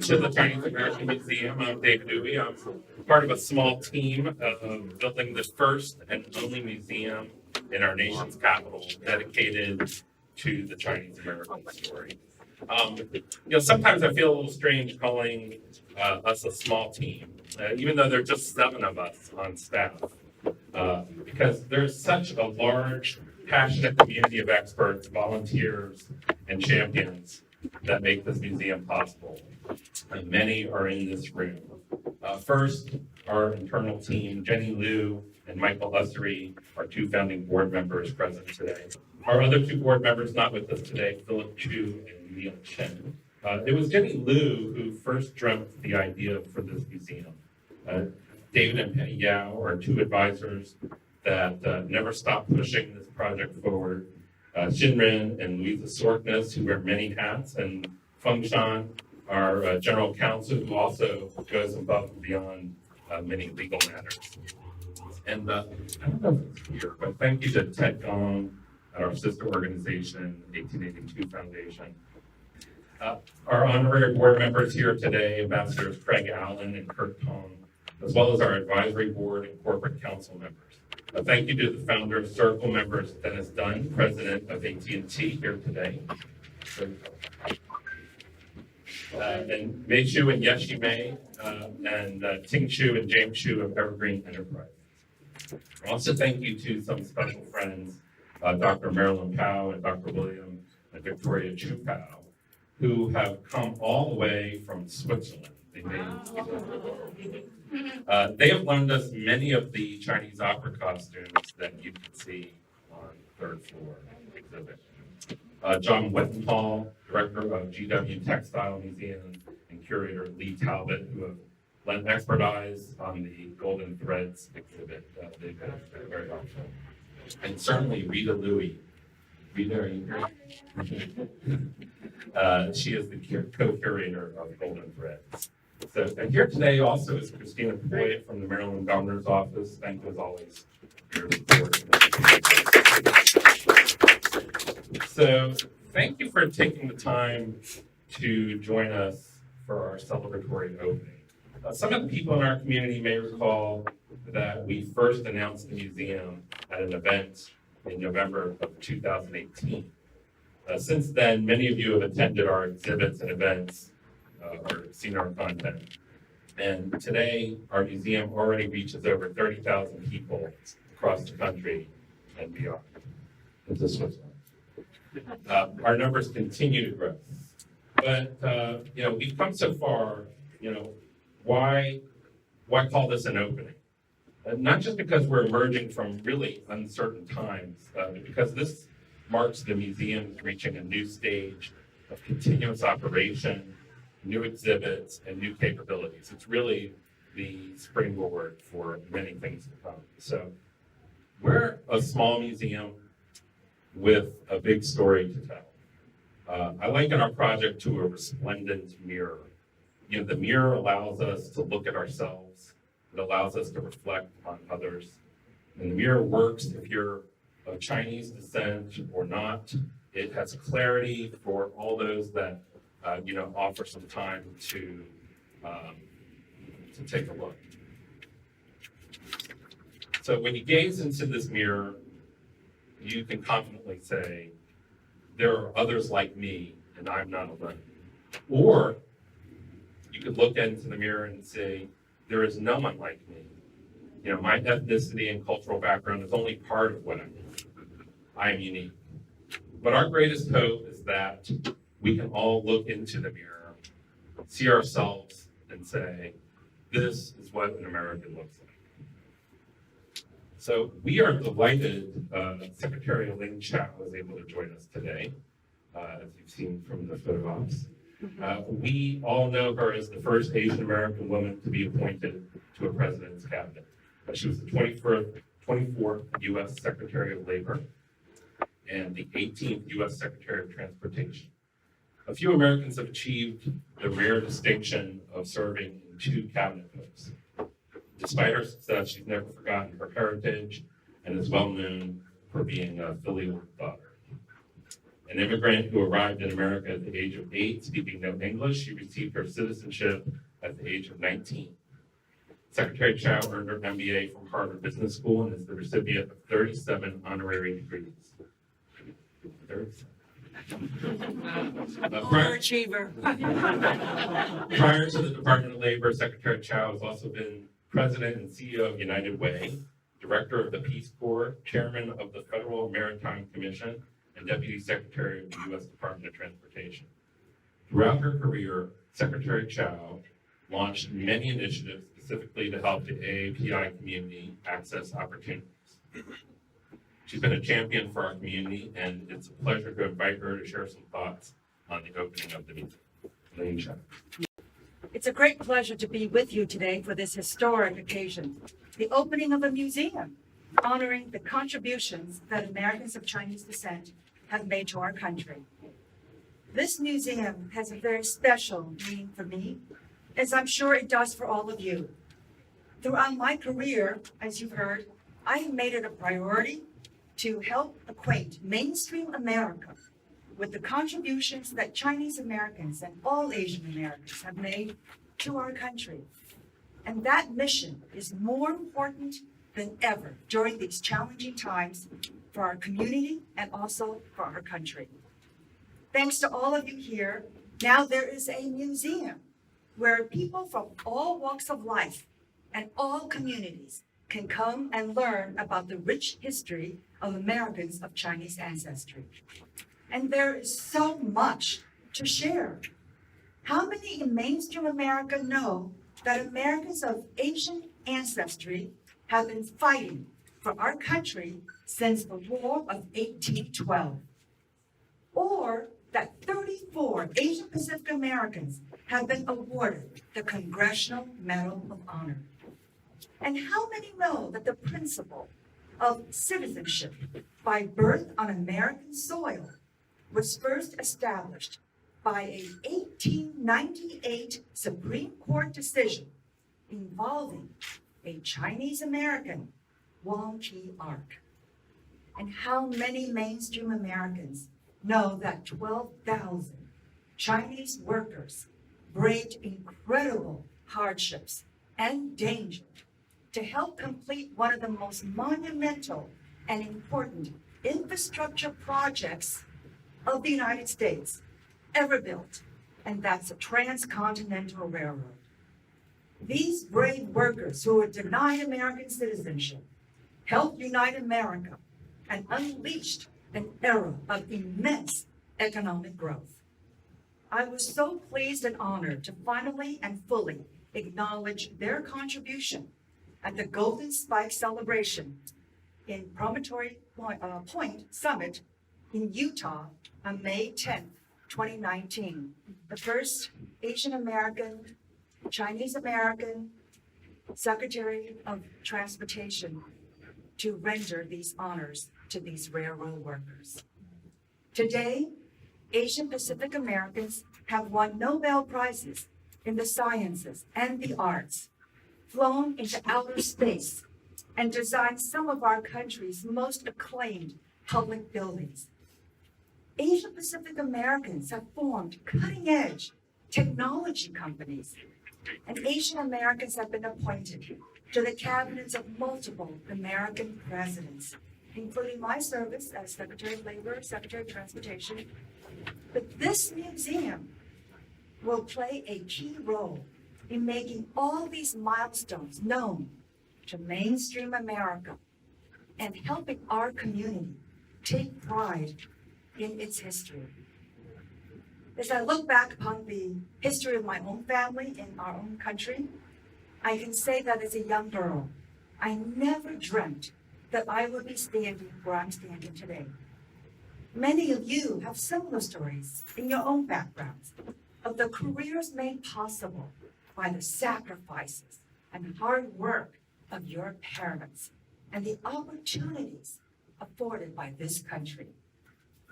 to the Chinese American Museum. I'm David Dewey. I'm part of a small team of building the first and only museum in our nation's capital dedicated to the Chinese American story. Sometimes I feel a little strange calling us a small team, even though there are just 7 of us on staff, because there's such a large, passionate community of experts, volunteers, and champions that make this museum possible. And many are in this room. First, our internal team, Jenny Liu and Michael Ussery, our 2 founding board members present today. Our other 2 board members not with us today, Philip Chu and Neil Chen. It was Jenny Liu who first dreamt the idea for this museum. David and Penny Yao are 2 advisors that never stopped pushing this project forward. Shinrin and Louisa Sorkness, who wear many hats, and Feng Shan, our general counsel, who also goes above and beyond many legal matters. And I don't know if it's here, but thank you to Ted Gong, our sister organization, 1882 Foundation. Our honorary board members here today, Ambassadors Craig Allen and Kurt Tong, as well as our advisory board and corporate council members. Thank you to the founder of Circle members, Dennis Dunn, president of AT&T here today. And Mei Xu and Yeshi Mei, and Ting Xu and James Xu of Evergreen Enterprise. Also, thank you to some special friends, Dr. Marilyn Powell and Dr. William and Victoria Chu Powell, who have come all the way from Switzerland. They have loaned us many of the Chinese opera costumes that you can see on the 3rd floor exhibit. John Wettenhall, director of GW Textile Museum, and curator Lee Talbot, who have lent expertise on the Golden Threads exhibit. They've been very helpful. And certainly Rita Louie. Rita, are you here? She is the co-curator of Golden Threads. So, and here today also is Christina Poyet from the Maryland Governor's Office. Thank you as always for your support. So, thank you for taking the time to join us for our celebratory opening. Some of the people in our community may recall that we first announced the museum at an event in November of 2018. Since then, many of you have attended our exhibits and events or seen our content. And today, our museum already reaches over 30,000 people across the country and beyond into Switzerland. Our numbers continue to grow. But, we've come so far, why call this an opening? Not just because we're emerging from really uncertain times, but because this marks the museum's reaching a new stage of continuous operation, new exhibits, and new capabilities. It's really the springboard for many things to come. So we're a small museum with a big story to tell. I liken our project to a resplendent mirror. The mirror allows us to look at ourselves. It allows us to reflect on others. And the mirror works if you're of Chinese descent or not. It has clarity for all those that offer some time to take a look. So when you gaze into this mirror, you can confidently say, there are others like me, and I'm not alone. Or you could look into the mirror and say, there is no one like me. My ethnicity and cultural background is only part of what I am. I am unique. But our greatest hope is that we can all look into the mirror, see ourselves, and say, this is what an American looks like. So we are delighted Secretary Elaine Chao was able to join us today, as you've seen from the photo ops. We all know her as the first Asian American woman to be appointed to a president's cabinet. She was the 24th U.S. Secretary of Labor and the 18th U.S. Secretary of Transportation. A few Americans have achieved the rare distinction of serving in 2 cabinet posts. Despite her success, she's never forgotten her heritage and is well known for being a filial daughter. An immigrant who arrived in America at the age of 8, speaking no English, she received her citizenship at the age of 19. Secretary Chao earned her MBA from Harvard Business School and is the recipient of 37 honorary degrees. 37. Overachiever. Prior to the Department of Labor, Secretary Chao has also been President and CEO of United Way, Director of the Peace Corps, Chairman of the Federal Maritime Commission, and Deputy Secretary of the U.S. Department of Transportation. Throughout her career, Secretary Chao launched many initiatives specifically to help the AAPI community access opportunities. She's been a champion for our community, and it's a pleasure to invite her to share some thoughts on the opening of the museum. Elaine Chao. It's a great pleasure to be with you today for this historic occasion, the opening of a museum honoring the contributions that Americans of Chinese descent have made to our country. This museum has a very special meaning for me, as I'm sure it does for all of you. Throughout my career, as you've heard, I have made it a priority to help acquaint mainstream America with the contributions that Chinese Americans and all Asian Americans have made to our country. And that mission is more important than ever during these challenging times for our community and also for our country. Thanks to all of you here, now there is a museum where people from all walks of life and all communities can come and learn about the rich history of Americans of Chinese ancestry. And there is so much to share. How many in mainstream America know that Americans of Asian ancestry have been fighting for our country since the War of 1812? Or that 34 Asian Pacific Americans have been awarded the Congressional Medal of Honor? And how many know that the principle of citizenship by birth on American soil was first established by a 1898 Supreme Court decision involving a Chinese American, Wong Ki Ark? And how many mainstream Americans know that 12,000 Chinese workers braved incredible hardships and danger to help complete one of the most monumental and important infrastructure projects of the United States ever built, and that's a transcontinental railroad? These brave workers who were denied American citizenship helped unite America and unleashed an era of immense economic growth. I was so pleased and honored to finally and fully acknowledge their contribution at the Golden Spike celebration in Promontory Point Summit in Utah on May 10th, 2019, the first Asian American, Chinese American Secretary of Transportation to render these honors to these railroad workers. Today, Asian Pacific Americans have won Nobel Prizes in the sciences and the arts, flown into outer space, and designed some of our country's most acclaimed public buildings. Asian Pacific Americans have formed cutting-edge technology companies, and Asian Americans have been appointed to the cabinets of multiple American presidents, including my service as Secretary of Labor, Secretary of Transportation. But this museum will play a key role in making all these milestones known to mainstream America and helping our community take pride in its history. As I look back upon the history of my own family in our own country, I can say that as a young girl, I never dreamt that I would be standing where I'm standing today. Many of you have similar stories in your own backgrounds of the careers made possible by the sacrifices and hard work of your parents and the opportunities afforded by this country.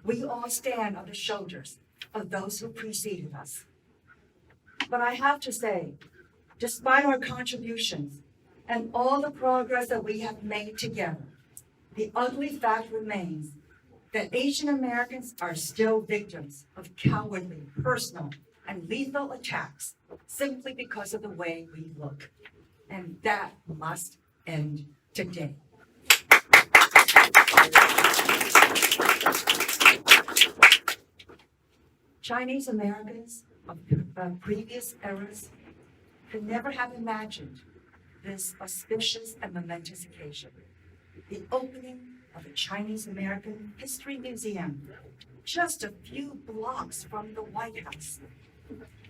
We all stand on the shoulders of those who preceded us. But I have to say, despite our contributions and all the progress that we have made together, the ugly fact remains that Asian Americans are still victims of cowardly, personal, and lethal attacks simply because of the way we look. And that must end today. Chinese Americans of previous eras could never have imagined this auspicious and momentous occasion, the opening of a Chinese American History Museum just a few blocks from the White House.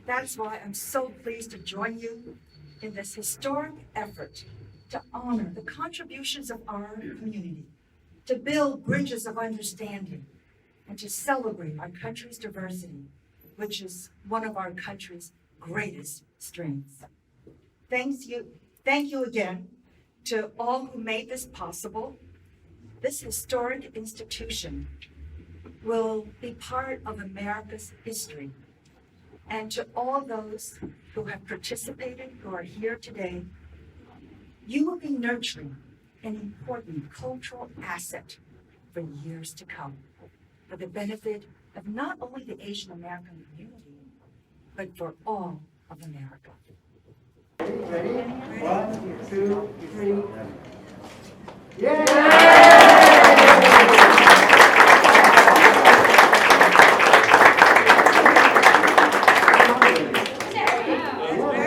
That's why I'm so pleased to join you in this historic effort to honor the contributions of our community, to build bridges of understanding, and to celebrate our country's diversity, which is one of our country's greatest strengths. Thank you again to all who made this possible. This historic institution will be part of America's history. And to all those who have participated, who are here today, you will be nurturing an important cultural asset for years to come, for the benefit of not only the Asian American community, but for all of America. Ready? 1, 2, 3. Yeah!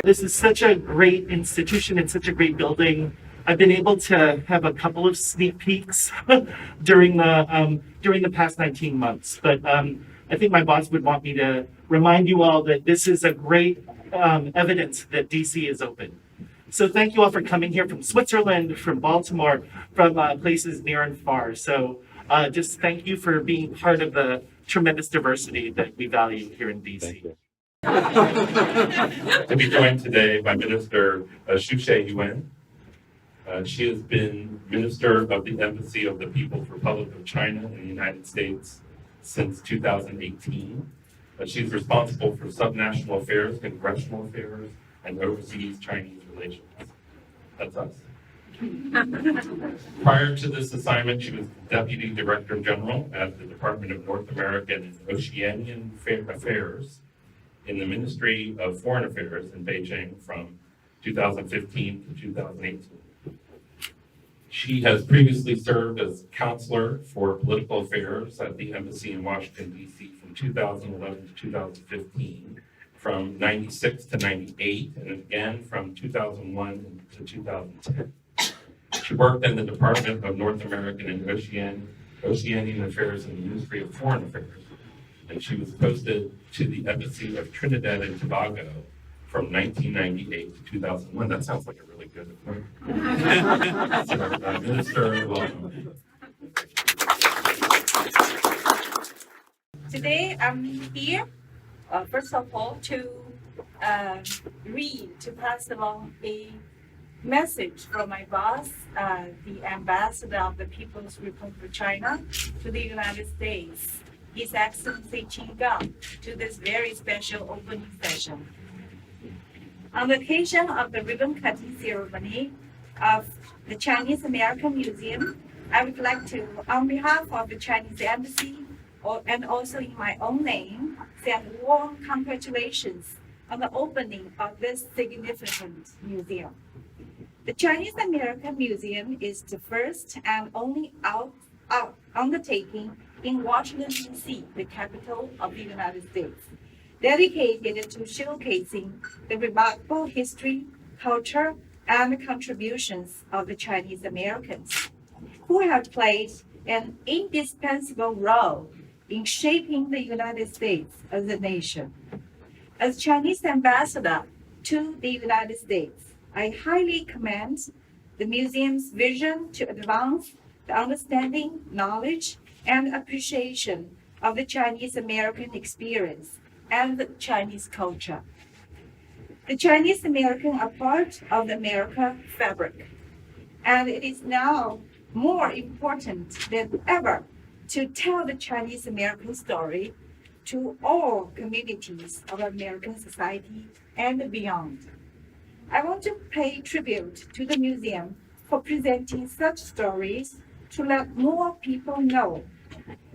This is such a great institution and such a great building. I've been able to have a couple of sneak peeks during the past 19 months, but I think my boss would want me to remind you all that this is a great evidence that DC is open. So thank you all for coming here from Switzerland, from Baltimore, from places near and far. So just thank you for being part of the tremendous diversity that we value here in DC. To be joined today by Minister Xue Xueyuan. She has been Minister of the Embassy of the People's Republic of China in the United States since 2018. She's responsible for subnational affairs, congressional affairs, and overseas Chinese relations. That's us. Prior to this assignment, she was Deputy Director General at the Department of North American and Oceanian Affairs in the Ministry of Foreign Affairs in Beijing from 2015 to 2018. She has previously served as counselor for political affairs at the embassy in Washington, D.C. from 2011 to 2015, from 96 to 98, and again from 2001 to 2010. She worked in the Department of North American and Oceanian Affairs in the Ministry of Foreign Affairs, and she was posted to the Embassy of Trinidad and Tobago from 1998 to 2001. That sounds like a really good appointment. So, Minister, welcome. Today I'm here, first of all, to pass along a message from my boss, the Ambassador of the People's Republic of China to the United States, His Excellency Qin Gang, to this very special opening session. On the occasion of the ribbon cutting ceremony of the Chinese American Museum, I would like to, on behalf of the Chinese Embassy and also in my own name, send warm congratulations on the opening of this significant museum. The Chinese American Museum is the first and only undertaking in Washington, D.C., the capital of the United States, dedicated to showcasing the remarkable history, culture, and contributions of the Chinese Americans, who have played an indispensable role in shaping the United States as a nation. As Chinese ambassador to the United States, I highly commend the museum's vision to advance the understanding, knowledge, and appreciation of the Chinese American experience and the Chinese culture. The Chinese American are part of the America fabric, and it is now more important than ever to tell the Chinese American story to all communities of American society and beyond. I want to pay tribute to the museum for presenting such stories to let more people know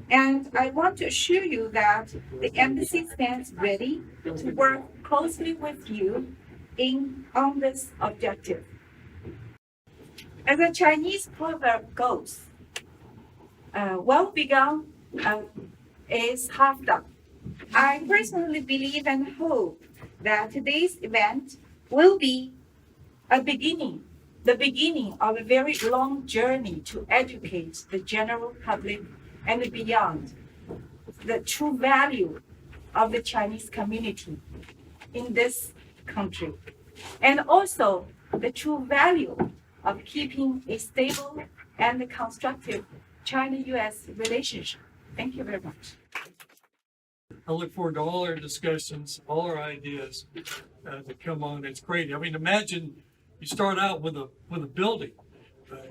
And I want to assure you that the embassy stands ready to work closely with you on this objective. As a Chinese proverb goes, well begun is half done. I personally believe and hope that today's event will be the beginning of a very long journey to educate the general public and beyond the true value of the Chinese community in this country, and also the true value of keeping a stable and constructive China-US relationship. Thank you very much. I look forward to all our discussions, all our ideas that come on. It's great. I mean, imagine you start out with a building.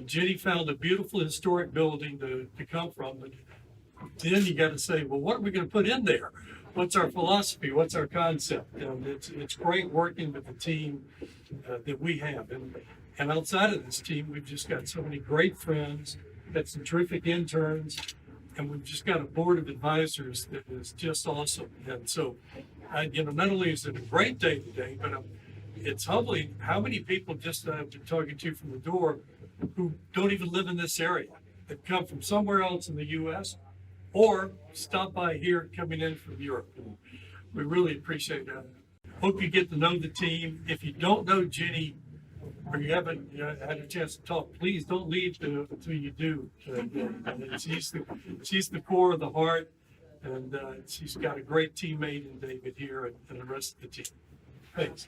Jenny found a beautiful historic building to come from, but then you got to say, well, what are we going to put in there? What's our philosophy? What's our concept? And it's great working with the team that we have. And outside of this team, we've just got so many great friends, got some terrific interns, and we've just got a board of advisors that is just awesome. And so, not only is it a great day today, but it's humbling how many people just I've been talking to from the door who don't even live in this area, that come from somewhere else in the U.S. or stop by here coming in from Europe. And we really appreciate that. Hope you get to know the team. If you don't know Jenny, or you haven't had a chance to talk, please don't leave until you do. She's the core of the heart, and she's got a great teammate in David here and the rest of the team. Thanks.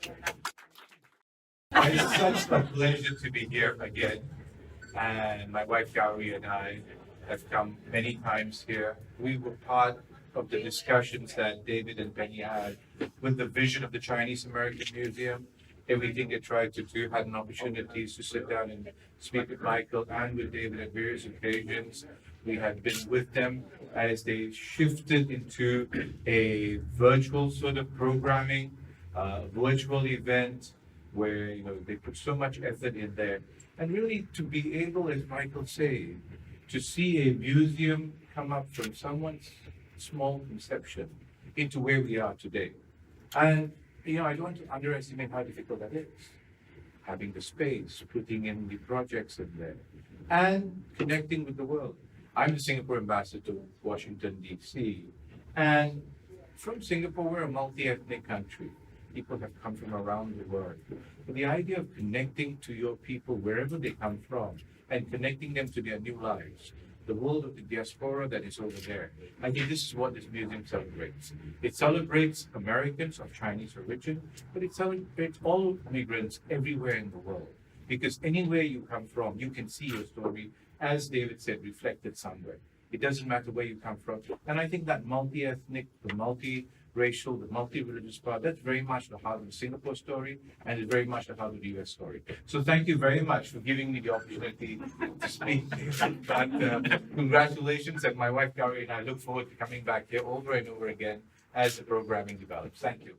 It's such a pleasure to be here again. And my wife Gary and I have come many times here. We were part of the discussions that David and Penny had with the vision of the Chinese American Museum. Everything they tried to do, had an opportunity to sit down and speak with Michael and with David at various occasions. We had been with them as they shifted into a virtual sort of programming, virtual event where they put so much effort in there. And really to be able, as Michael said, to see a museum come up from someone's small conception into where we are today. And I don't want to underestimate how difficult that is. Having the space, putting in the projects in there, and connecting with the world. I'm the Singapore ambassador to Washington, D.C. And from Singapore, we're a multi-ethnic country. People have come from around the world. But the idea of connecting to your people wherever they come from and connecting them to their new lives, the world of the diaspora that is over there. I think this is what this museum celebrates. It celebrates Americans of Chinese origin, but it celebrates all immigrants everywhere in the world. Because anywhere you come from, you can see your story, as David said, reflected somewhere. It doesn't matter where you come from. And I think that multi-ethnic, the multi-racial, the multi-religious part, that's very much the heart of the Singapore story, and it's very much the heart of the US story. So thank you very much for giving me the opportunity to speak. But congratulations, and my wife Gary and I look forward to coming back here over and over again as the programming develops. Thank you.